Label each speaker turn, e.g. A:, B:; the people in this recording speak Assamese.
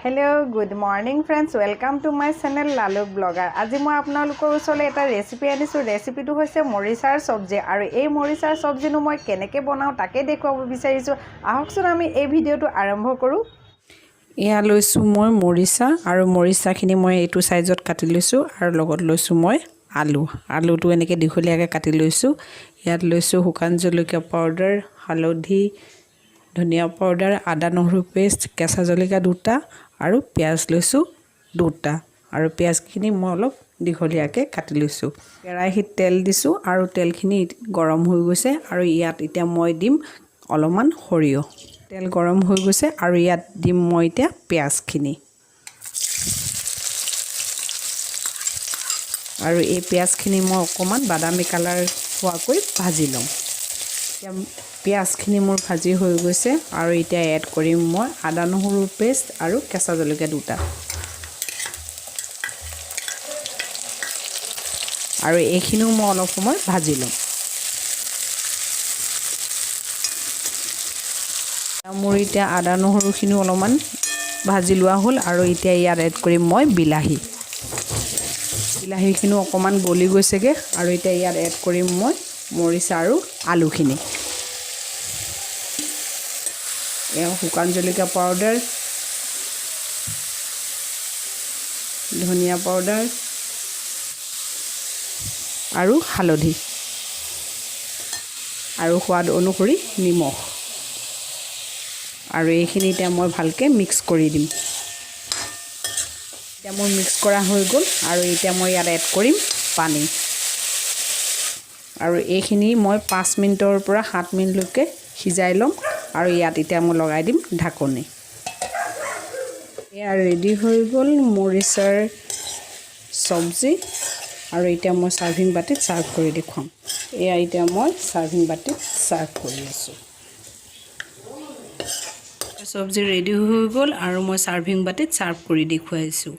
A: Hello, good morning friends. Welcome to my channel Laluk Blogger. আজি মই আপোনালোকৰ ওচৰলৈ এটা ৰেচিপি আনিছো। ৰেচিপিটো হৈছে মৰিচাৰ সবজি আৰু এই মৰিচাৰ সবজিনো মই কেনেকৈ বনাও তাকে দেখুৱাব বিচাৰিছো। আহকচোন আমি এই ভিডিওটো আৰম্ভ কৰো।
B: এয়া লৈছো মই মৰিচা আৰু মৰিচাখিনি মই এইটো সাইজত কাটি লৈছো আৰু লগত লৈছো মই আলুটো এনেকৈ দীঘলীয়াকৈ কাটি লৈছো। ইয়াত লৈছো শুকান জলকীয়া পাউডাৰ, হালধি, ধনিয়া পাউডাৰ, আদা নহৰু পেষ্ট, কেঁচা জলকীয়া দুটা আৰু পিয়াজ লৈছো দুটা আৰু পিয়াজখিনি মই অলপ দীঘলীয়াকৈ কাটি লৈছো। কেৰাহীত তেল দিছো আৰু তেলখিনি গৰম হৈ গৈছে আৰু ইয়াত এতিয়া মই দিম অলপমান সৰিয়হ। তেল গৰম হৈ গৈছে আৰু ইয়াত দিম মই এতিয়া পিয়াজখিনি আৰু এই পিয়াজখিনি মই অকমান বাদামী কালাৰ হোৱাকৈ ভাজি লম। এতিয়া পিয়াজখিনি মোৰ ভাজি হৈ গৈছে আৰু এতিয়া এড কৰিম মই আদা নহৰু পেষ্ট আৰু কেঁচা জলকীয়া দুটা আৰু এইখিনিও মই অলপ সময় ভাজি লম। মোৰ এতিয়া আদা নহৰুখিনি অলপমান ভাজি লোৱা হ'ল আৰু এতিয়া ইয়াত এড কৰিম মই বিলাহীখিনি অকমান গলি গৈছেগে আৰু এতিয়া ইয়াত এড কৰিম মই মৰিচা আৰু আলুখিনি। এয়া শুকান জলকীয়া পাউডাৰ, ধনিয়া পাউডাৰ আৰু হালধি আৰু সোৱাদ অনুসৰি নিমখ আৰু এইখিনি এতিয়া মই ভালকৈ মিক্স কৰি দিম। এতিয়া মোৰ মিক্স কৰা হৈ গ'ল আৰু এতিয়া মই ইয়াত এড কৰিম পানী আৰু এইখিনি মই 5 মিনিটৰ পৰা 7 মিনিটলৈকে সিজাই ল'ম আৰু ইয়াত এতিয়া মই লগাই দিম ঢাকনি। এয়া ৰেডি হৈ গ'ল মৰিচাৰ সবজি আৰু এতিয়া মই সাৰ্ভিং বাটিত সাৰ্ভ কৰি দেখুৱাম। এয়া এতিয়া মই সাৰ্ভিং বাটিত সাৰ্ভ কৰি আছো। সবজি ৰেডি হৈ গ'ল আৰু মই সাৰ্ভিং বাটিত সাৰ্ভ কৰি দেখুৱাইছো।